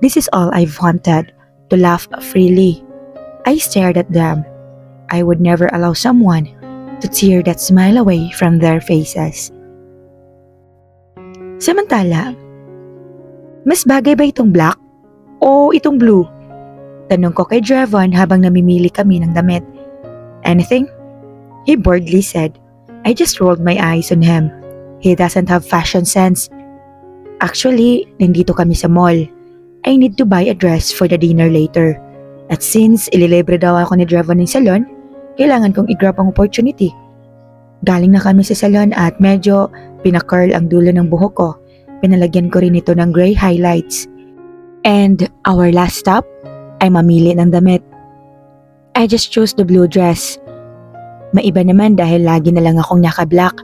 This is all I've wanted, to laugh freely. I stared at them. I would never allow someone to tear that smile away from their faces. Samantala, mas bagay ba itong black o itong blue? Tanong ko kay Drevon habang namimili kami ng damit. Anything? He boredly said. I just rolled my eyes on him. He doesn't have fashion sense. Actually, nandito kami sa mall. I need to buy a dress for the dinner later. At since ililibre daw ako ni Drevon ng salon, kailangan kong i-grab ang opportunity. Galing na kami sa salon at medyo pinakurl ang dulo ng buhok ko. Pinalagyan ko rin ito ng gray highlights. And our last stop ay mamili ng damit. I just chose the blue dress. Maiba naman dahil lagi na lang akong naka-black.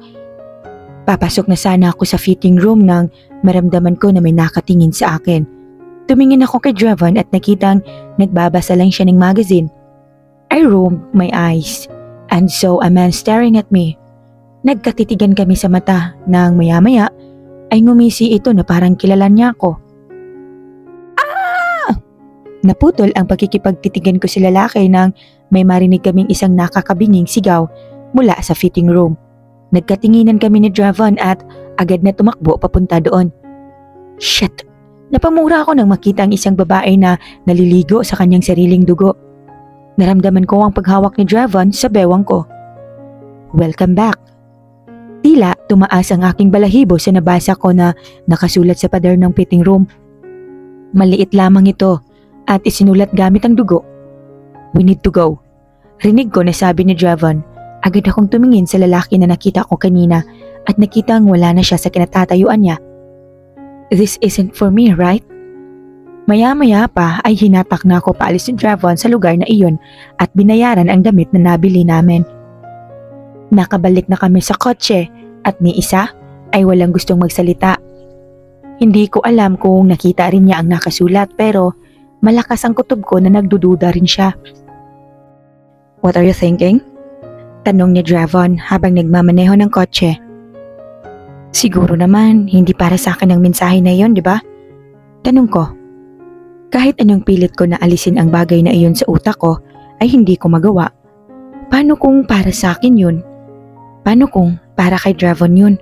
Papasok na sana ako sa fitting room nang maramdaman ko na may nakatingin sa akin. Tumingin ako kay Drevon at nakitang nagbabasa lang siya ng magazine. I rolled my eyes and saw a man staring at me. Nagkatitigan kami sa mata nang maya-maya ay ngumisi ito na parang kilala niya ako. Ah! Naputol ang pagkikipagtitigan ko sa lalaki nang may marinig kaming isang nakakabinging sigaw mula sa fitting room. Nagkatinginan kami ni Drevon at agad na tumakbo papunta doon. Shit! Napamura ako nang makita ang isang babae na naliligo sa kanyang sariling dugo. Naramdaman ko ang paghawak ni Drevon sa bewang ko. Welcome back. Tila tumaas ang aking balahibo sa nabasa ko na nakasulat sa pader ng fitting room. Maliit lamang ito at isinulat gamit ang dugo. We need to go. Rinig ko na sabi ni Drevon. Agad akong tumingin sa lalaki na nakita ko kanina at nakitang wala na siya sa kinatatayuan niya. This isn't for me, right? Maya-maya pa ay hinatak na ako paalis ni Drevon sa lugar na iyon at binayaran ang damit na nabili namin. Nakabalik na kami sa kotse at ni isa ay walang gustong magsalita. Hindi ko alam kung nakita rin niya ang nakasulat pero malakas ang kutob ko na nagdududa rin siya. What are you thinking? Tanong ni Drevon habang nagmamaneho ng kotse. Siguro naman hindi para sa akin ang mensahe na iyon, di ba? Tanong ko. Kahit anong pilit ko na alisin ang bagay na iyon sa utak ko ay hindi ko magawa. Paano kung para sa akin yun? Paano kung para kay Drevon yun?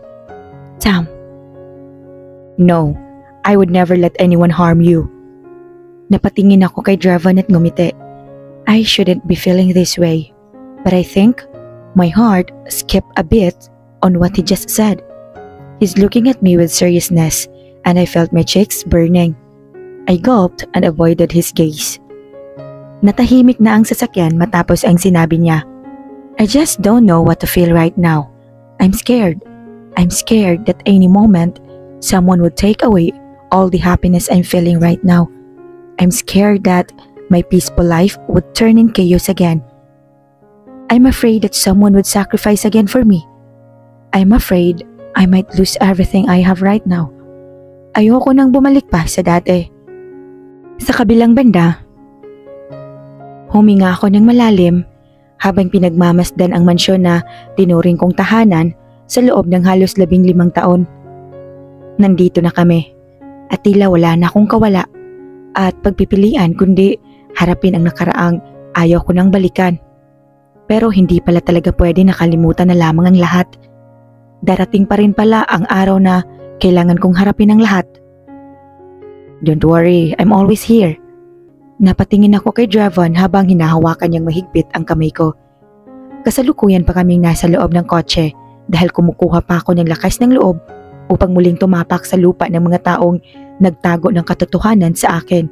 Sam. No, I would never let anyone harm you. Napatingin ako kay Drevon at ngumiti. I shouldn't be feeling this way. But I think my heart skipped a bit on what he just said. He's looking at me with seriousness and I felt my cheeks burning. I gulped and avoided his gaze. Natahimik na ang sasakyan matapos ang sinabi niya. I just don't know what to feel right now. I'm scared. I'm scared that any moment someone would take away all the happiness I'm feeling right now. I'm scared that my peaceful life would turn in chaos again. I'm afraid that someone would sacrifice again for me. I'm afraid I might lose everything I have right now. Ayoko nang bumalik pa sa dati. Sa kabilang banda, huminga ako ng malalim habang pinagmamasdan ang mansyon na tinuring kong tahanan sa loob ng halos 15 taon. Nandito na kami at tila wala na akong kawala at pagpipilian kundi harapin ang nakaraang ayaw ko nang balikan. Pero hindi pala talaga pwede nakalimutan na lamang ang lahat. Darating pa rin pala ang araw na kailangan kong harapin ang lahat. Don't worry, I'm always here. Napatingin ako kay Drevon habang hinahawakan niyang mahigpit ang kamay ko. Kasalukuyan pa kaming nasa loob ng kotse dahil kumukuha pa ako ng lakas ng loob upang muling tumapak sa lupa ng mga taong nagtago ng katotohanan sa akin.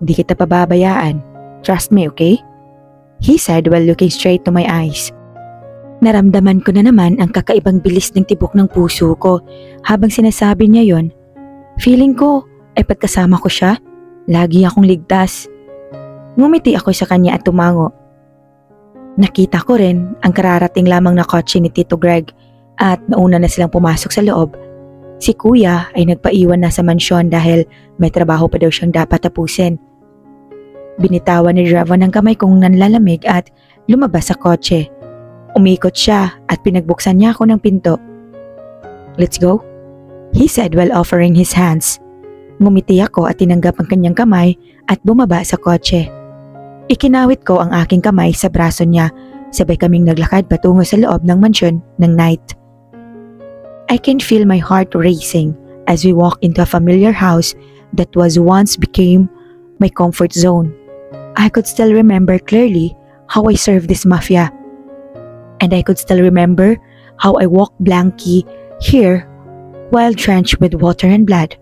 Di kita pababayaan. Trust me, okay? He said while looking straight to my eyes. Naramdaman ko na naman ang kakaibang bilis ng tibok ng puso ko habang sinasabi niya yon. Feeling ko ay pagkasama ko siya, lagi akong ligtas. Ngumiti ako sa kanya at tumango. Nakita ko rin ang kararating lamang na kotse ni Tito Greg at nauna na silang pumasok sa loob. Si Kuya ay nagpaiwan na sa mansyon dahil may trabaho pa daw siyang dapat tapusin. Binitawan ni Drevon ang kamay kong nanlalamig at lumabas sa kotse. Umikot siya at pinagbuksan niya ako ng pinto. Let's go, he said while offering his hands. Ngumiti ako at tinanggap ang kanyang kamay at bumaba sa kotse. Ikinawit ko ang aking kamay sa braso niya, sabay kaming naglakad patungo sa loob ng mansyon ng Knight. I can feel my heart racing as we walk into a familiar house that was once became my comfort zone. I could still remember clearly how I served this mafia. And I could still remember how I walked blankly here while drenched with water and blood.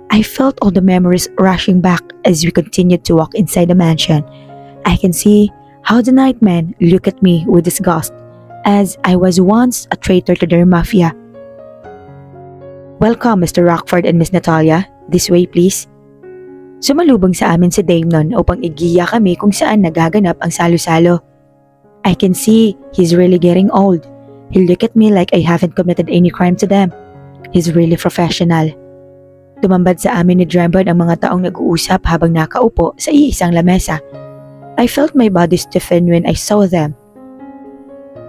I felt all the memories rushing back as we continued to walk inside the mansion. I can see how the nightmen look at me with disgust as I was once a traitor to their mafia. Welcome, Mr. Rockford and Miss Natalia. This way, please. Sumalubong sa amin si Damon upang igiya kami kung saan nagaganap ang salo-salo. I can see he's really getting old. He look at me like I haven't committed any crime to them. He's really professional. Tumambad sa amin ni Drembon ang mga taong nag-uusap habang nakaupo sa iisang lamesa. I felt my body stiffen when I saw them.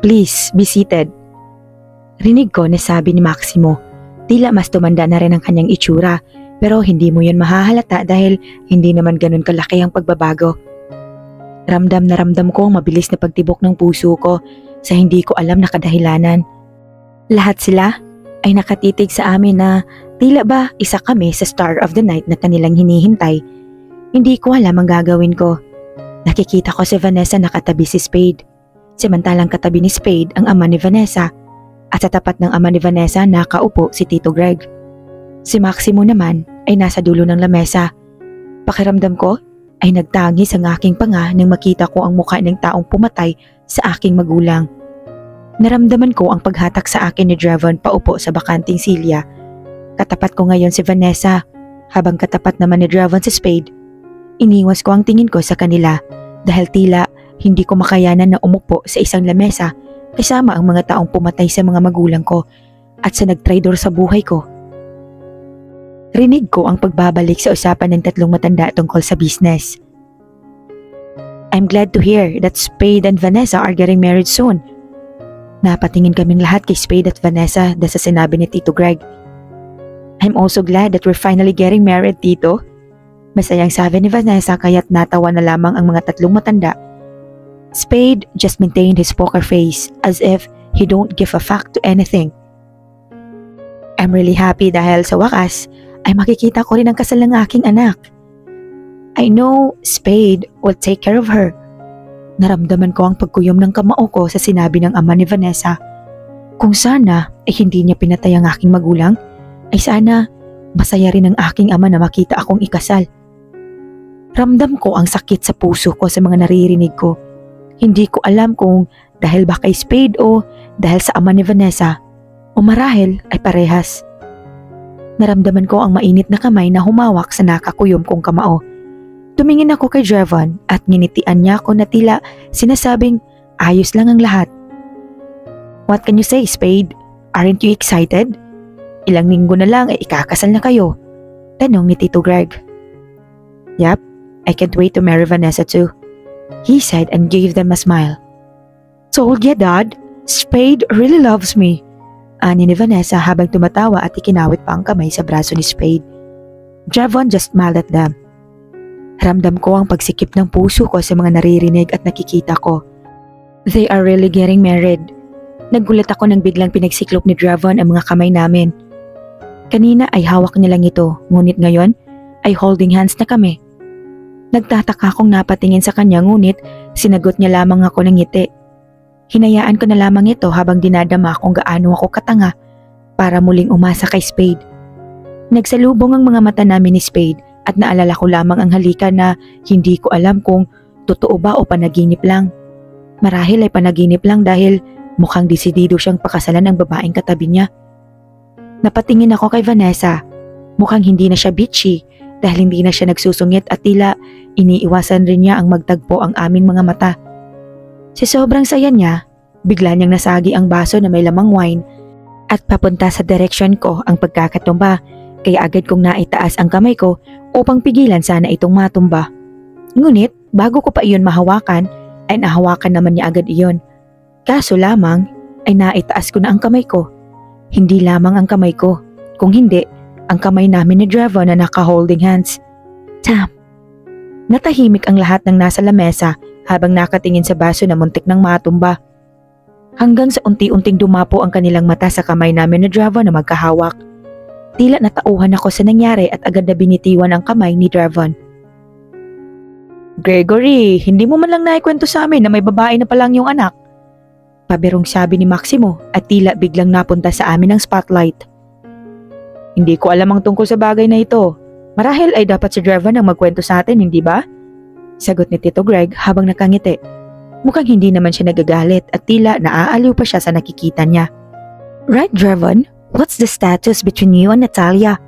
Please, be seated. Rinig ko na sabi ni Maximo. Tila mas tumanda na rin ang kanyang itsura, pero hindi mo yun mahahalata dahil hindi naman ganun kalaki ang pagbabago. Ramdam na ramdam ko ang mabilis na pagtibok ng puso ko sa hindi ko alam na kadahilanan. Lahat sila ay nakatitig sa amin na tila ba isa kami sa star of the night na kanilang hinihintay. Hindi ko alam ang gagawin ko. Nakikita ko si Vanessa nakatabi si Spade. Samantalang katabi ni Spade ang ama ni Vanessa. At sa tapat ng ama ni Vanessa nakaupo si Tito Greg. Si Maximo naman ay nasa dulo ng lamesa. Pakiramdam ko ay nagtangis ang aking panga nang makita ko ang mukha ng taong pumatay sa aking magulang. Naramdaman ko ang paghatak sa akin ni Drevon paupo sa bakanting silya. Katapat ko ngayon si Vanessa, habang katapat naman ni Drevon si Spade. Iniwas ko ang tingin ko sa kanila dahil tila hindi ko makayanan na umupo sa isang lamesa kasama ang mga taong pumatay sa mga magulang ko at sa nagtraidor sa buhay ko. Rinig ko ang pagbabalik sa usapan ng tatlong matanda tungkol sa business. I'm glad to hear that Spade and Vanessa are getting married soon. Napatingin kaming lahat kay Spade at Vanessa dahil sa sinabi ni Tito Greg. I'm also glad that we're finally getting married, Tito. Masayang sabi ni Vanessa kaya't natawa na lamang ang mga tatlong matanda. Spade just maintained his poker face as if he don't give a fuck to anything. I'm really happy dahil sa wakas ay makikita ko rin ang kasal ng aking anak. I know Spade will take care of her. Naramdaman ko ang pagkuyom ng kamao ko sa sinabi ng ama ni Vanessa. Kung sana ay hindi niya pinatay ang aking magulang, ay sana masaya rin ang aking ama na makita akong ikasal. Ramdam ko ang sakit sa puso ko sa mga naririnig ko. Hindi ko alam kung dahil ba kay Spade o dahil sa ama ni Vanessa o marahil ay parehas. Naramdaman ko ang mainit na kamay na humawak sa nakakuyom kong kamao. Tumingin ako kay Drevon at nginitian niya ako na tila sinasabing ayos lang ang lahat. What can you say, Spade? Aren't you excited? Ilang linggo na lang ay ikakasal na kayo. Tanong ni Tito Greg. Yup, I can't wait to marry Vanessa too. He said and gave them a smile. Told ya, Dad, Spade really loves me. Ani ni Vanessa habang tumatawa at ikinawit pa ang kamay sa braso ni Spade. Drevon just smiled at them. Ramdam ko ang pagsikip ng puso ko sa mga naririnig at nakikita ko. They are really getting married. Nagulat ako nang biglang pinagsiklop ni Drevon ang mga kamay namin. Kanina ay hawak niya lang ito, ngunit ngayon ay holding hands na kami. Nagtataka akong napatingin sa kanya ngunit sinagot niya lamang ako ng ngiti. Hinayaan ko na lamang ito habang dinadama kung gaano ako katanga para muling umasa kay Spade. Nagsalubong ang mga mata namin ni Spade at naalala ko lamang ang halikan na hindi ko alam kung totoo ba o panaginip lang. Marahil ay panaginip lang dahil mukhang desidido siyang pakasalan ng babaeng katabi niya. Napatingin ako kay Vanessa. Mukhang hindi na siya bitchy dahil hindi na siya nagsusungit at tila iniiwasan rin niya ang magtagpo ang aming mga mata. Sa sobrang saya niya, bigla niyang nasagi ang baso na may lamang wine at papunta sa direksyon ko ang pagkakatumba kaya agad kong naitaas ang kamay ko upang pigilan sana itong matumba. Ngunit bago ko pa iyon mahawakan ay nahawakan naman niya agad iyon. Kaso lamang ay naitaas ko na ang kamay ko. Hindi lamang ang kamay ko, kung hindi ang kamay namin ni Dravon na naka-holding hands. Tam! Natahimik ang lahat ng nasa lamesa habang nakatingin sa baso na muntik ng matumba. Hanggang sa unti-unting dumapo ang kanilang mata sa kamay namin ni Dravon na magkahawak. Tila natauhan ako sa nangyari at agad na binitiwan ang kamay ni Dravon. Gregory, hindi mo man lang naikwento sa amin na may babae na palang yung anak. Pabirong sabi ni Maximo at tila biglang napunta sa amin ang spotlight. Hindi ko alam ang tungkol sa bagay na ito. Marahil ay dapat si Dravon ang magkwento sa atin, hindi ba? Sagot ni Tito Greg habang nakangiti. Mukhang hindi naman siya nagagalit at tila naaaliw pa siya sa nakikita niya. Right, Dravon? What's the status between you and Natalia?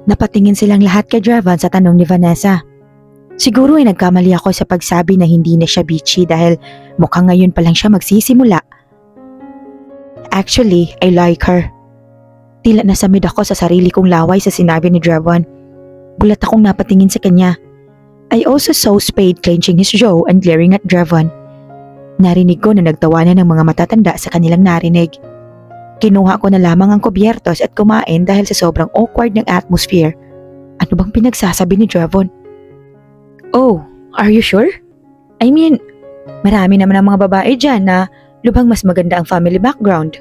Napatingin silang lahat kay Dravon sa tanong ni Vanessa. Siguro ay nagkamali ako sa pagsabi na hindi na siya bitchy dahil mukhang ngayon pa lang siya magsisimula. Actually, I like her. Tila nasamid ako sa sarili kong laway sa sinabi ni Dravon. Bulat akong napatingin sa kanya. I also saw Spade clenching his jaw and glaring at Dravon. Narinig ko na nagtawanan ng mga matatanda sa kanilang narinig. Kinuha ko na lamang ang kubyertos at kumain dahil sa sobrang awkward ng atmosphere. Ano bang pinagsasabi ni Dravon? Oh, are you sure? I mean, marami naman ang mga babae dyan na lubhang mas maganda ang family background.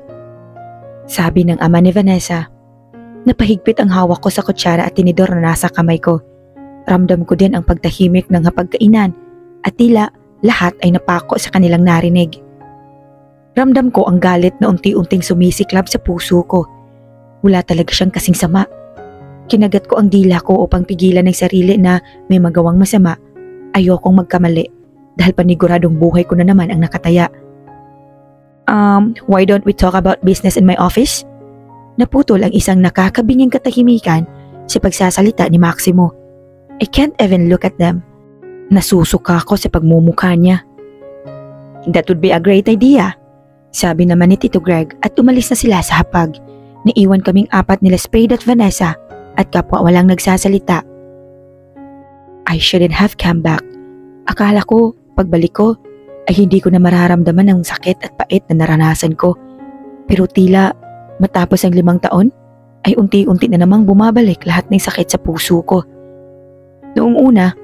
Sabi ng ama ni Vanessa. Napahigpit ang hawak ko sa kutsara at tinidor na nasa kamay ko. Ramdam ko din ang pagtahimik ng hapagkainan at tila lahat ay napako sa kanilang narinig. Ramdam ko ang galit na unti-unting sumisiklab sa puso ko. Wala talaga siyang kasing sama. Kinagat ko ang dila ko upang pigilan ng sarili na may magawang masama. Ayokong magkamali dahil paniguradong buhay ko na naman ang nakataya. Why don't we talk about business in my office? Naputol ang isang nakakabinging katahimikan sa pagsasalita ni Maximo. I can't even look at them. Nasusuka ako sa pagmumukha niya. That would be a great idea, sabi naman ni Tito Greg at umalis na sila sa hapag. Naiwan kaming apat nila Spade at Vanessa at kapwa walang nagsasalita. I shouldn't have come back. Akala ko, pagbalik ko, ay hindi ko na mararamdaman ang sakit at pait na naranasan ko. Pero tila, matapos ang 5 taon, ay unti-unti na namang bumabalik lahat ng sakit sa puso ko. Noong una,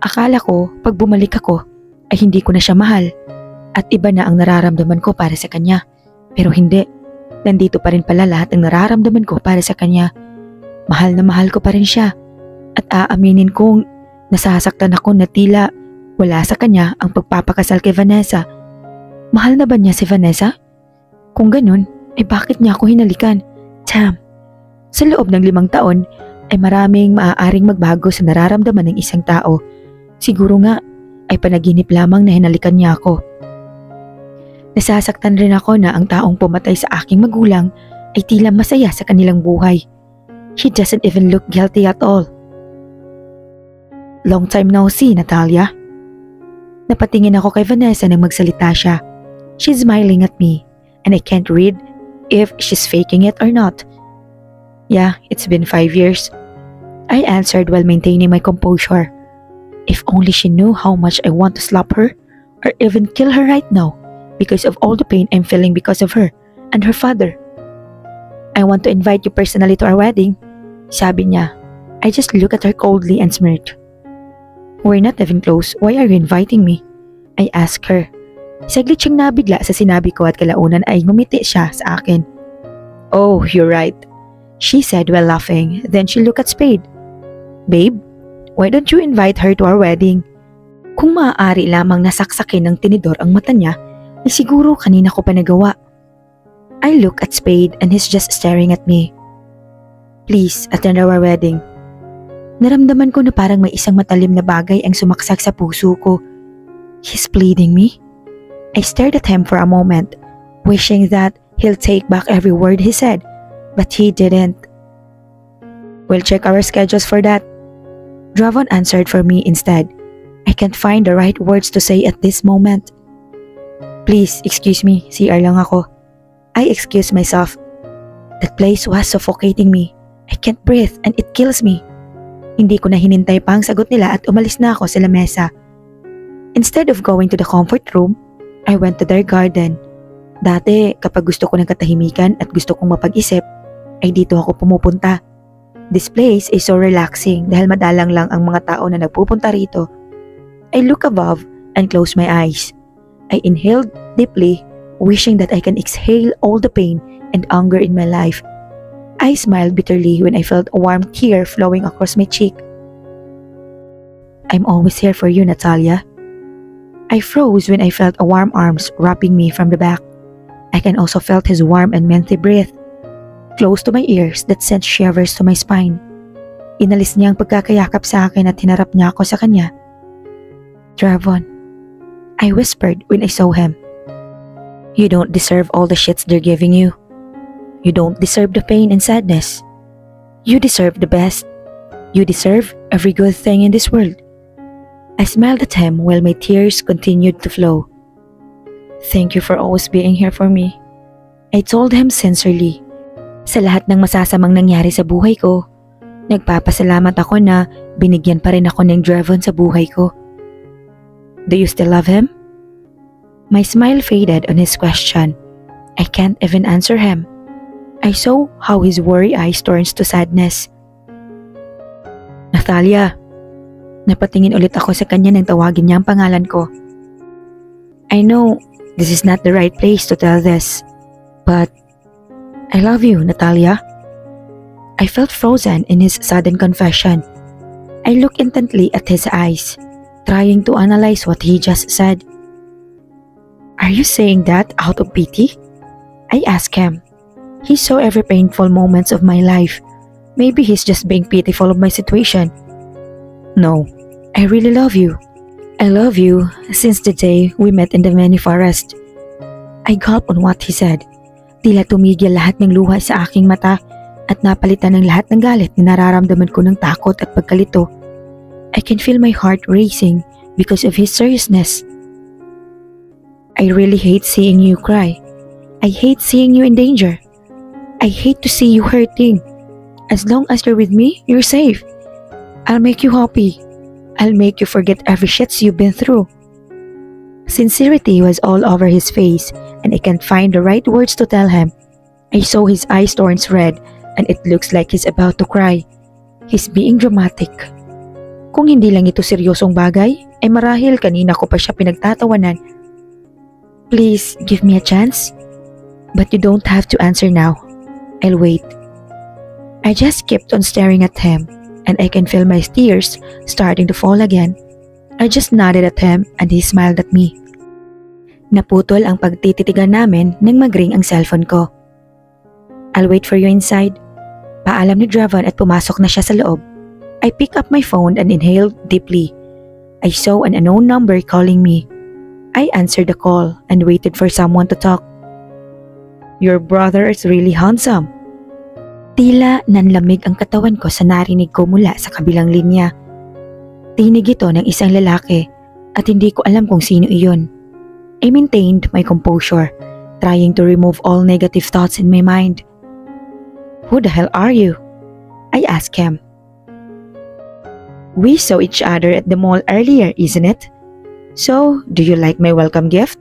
akala ko pag bumalik ako, ay hindi ko na siya mahal. At iba na ang nararamdaman ko para sa kanya. Pero hindi, nandito pa rin pala lahat ng nararamdaman ko para sa kanya. Mahal na mahal ko pa rin siya. At aaminin kong nasasaktan ako na tila wala sa kanya ang pagpapakasal kay Vanessa. Mahal na ba niya si Vanessa? Kung ganun, ay bakit niya ako hinalikan? Tam! Sa loob ng 5 taon, ay maraming maaaring magbago sa nararamdaman ng isang tao. Siguro nga, ay panaginip lamang na hinalikan niya ako. Nasasaktan rin ako na ang taong pumatay sa aking magulang ay tila masaya sa kanilang buhay. She doesn't even look guilty at all. Long time no see, Natalia. Napatingin ako kay Vanessa nang magsalita siya. She's smiling at me and I can't read if she's faking it or not. Yeah, it's been 5 years. I answered while maintaining my composure. If only she knew how much I want to slap her or even kill her right now because of all the pain I'm feeling because of her and her father. I want to invite you personally to our wedding, sabi niya. I just looked at her coldly and smirked. We're not even close. Why are you inviting me? I asked her. Saglit siyang nabigla sa sinabi ko at kalaunan ay ngumiti siya sa akin. Oh, you're right, she said while laughing. Then she looked at Spade. Babe, why don't you invite her to our wedding? Kung maaari lamang nasaksakin ng tinidor ang mata niya, ay siguro kanina ko pa nagawa. I look at Spade and he's just staring at me. Please, attend our wedding. Naramdaman ko na parang may isang matalim na bagay ang sumaksak sa puso ko. He's pleading me? I stared at him for a moment, wishing that he'll take back every word he said, but he didn't. We'll check our schedules for that. Dravon answered for me instead. I can't find the right words to say at this moment. Please, excuse me, CR lang ako. I excused myself. That place was suffocating me. I can't breathe and it kills me. Hindi ko na hinintay pa ang sagot nila at umalis na ako sa lamesa. Instead of going to the comfort room, I went to their garden. Dati, kapag gusto ko ng katahimikan at gusto kong mapag-isip, ay dito ako pumupunta. This place is so relaxing dahil madalang lang ang mga tao na nagpupunta rito. I look above and close my eyes. I inhaled deeply, wishing that I can exhale all the pain and anger in my life. I smiled bitterly when I felt a warm tear flowing across my cheek. I'm always here for you, Natalia. I froze when I felt a warm arms wrapping me from the back. I can also felt his warm and menthy breath close to my ears that sent shivers to my spine. Inalis niya ang pagkakayakap sa akin at hinarap niya ako sa kanya. Dravon, I whispered when I saw him. You don't deserve all the shits they're giving you. You don't deserve the pain and sadness. You deserve the best. You deserve every good thing in this world. I smiled at him while my tears continued to flow. Thank you for always being here for me. I told him sincerely. Sa lahat ng masasamang nangyari sa buhay ko, nagpapasalamat ako na binigyan pa rin ako ng Dravon sa buhay ko. Do you still love him? My smile faded on his question. I can't even answer him. I saw how his worry eyes turns to sadness. Natalia, napatingin ulit ako sa kanya nang tawagin niya ang pangalan ko. I know this is not the right place to tell this, but I love you, Natalia. I felt frozen in his sudden confession. I looked intently at his eyes, trying to analyze what he just said. Are you saying that out of pity? I asked him. He saw every painful moments of my life. Maybe he's just being pitiful of my situation. No, I really love you. I love you since the day we met in the many forest. I gulped on what he said. Tila tumigil lahat ng luha sa aking mata at napalitan ng lahat ng galit na nararamdaman ko ng takot at pagkalito. I can feel my heart racing because of his seriousness. I really hate seeing you cry. I hate seeing you in danger. I hate to see you hurting. As long as you're with me, you're safe. I'll make you happy. I'll make you forget every shits you've been through. Sincerity was all over his face and I can't find the right words to tell him. I saw his eyes turn red and it looks like he's about to cry. He's being dramatic. Kung hindi lang ito seryosong bagay, ay marahil kanina ko pa siya pinagtatawanan. Please give me a chance. But you don't have to answer now. I'll wait. I just kept on staring at him and I can feel my tears starting to fall again. I just nodded at him and he smiled at me. Naputol ang pagtititigan namin nang mag-ring ang cellphone ko. I'll wait for you inside. Paalam ni Dravon at pumasok na siya sa loob. I picked up my phone and inhaled deeply. I saw an unknown number calling me. I answered the call and waited for someone to talk. Your brother is really handsome. Tila nanlamig ang katawan ko sa narinig ko mula sa kabilang linya. Tinig ito ng isang lalaki at hindi ko alam kung sino iyon. I maintained my composure, trying to remove all negative thoughts in my mind. Who the hell are you? I asked him. We saw each other at the mall earlier, isn't it? So, do you like my welcome gift?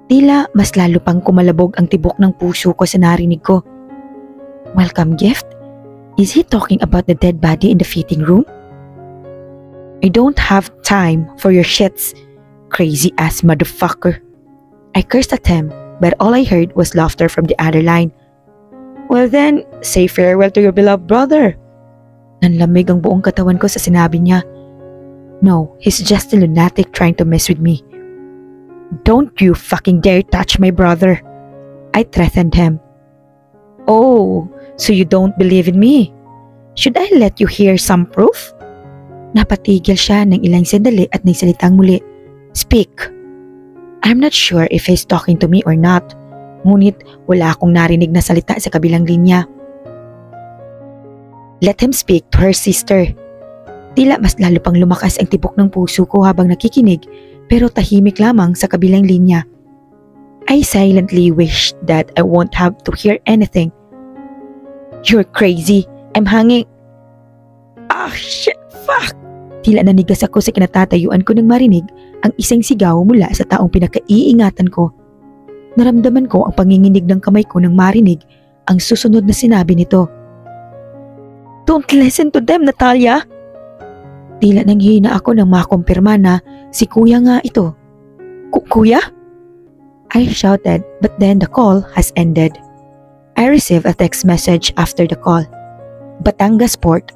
Tila mas lalo pang kumalabog ang tibok ng puso ko sa narinig ko. Welcome gift? Is he talking about the dead body in the fitting room? I don't have time for your shits, crazy ass motherfucker. I cursed at him, but all I heard was laughter from the other line. Well then, say farewell to your beloved brother. Nanlamig ang buong katawan ko sa sinabi niya. No, he's just a lunatic trying to mess with me. Don't you fucking dare touch my brother. I threatened him. Oh, so you don't believe in me? Should I let you hear some proof? Napatigil siya ng ilang sandali at nagsalitang muli. Speak. I'm not sure if he's talking to me or not. Ngunit wala akong narinig na salita sa kabilang linya. Let him speak to her sister. Tila mas lalo pang lumakas ang tibok ng puso ko habang nakikinig pero tahimik lamang sa kabilang linya. I silently wished that I won't have to hear anything. You're crazy. I'm hanging. Ah, shit, fuck. Tila nanigas ako sa kinatatayuan ko nang marinig ang isang sigaw mula sa taong pinakaiingatan ko. Naramdaman ko ang panginginig ng kamay ko nang marinig ang susunod na sinabi nito. Don't listen to them, Natalia. Tila nang hina ako nang makumpirma na si kuya nga ito. Kuya? I shouted, but then the call has ended. I received a text message after the call. Batangas Port,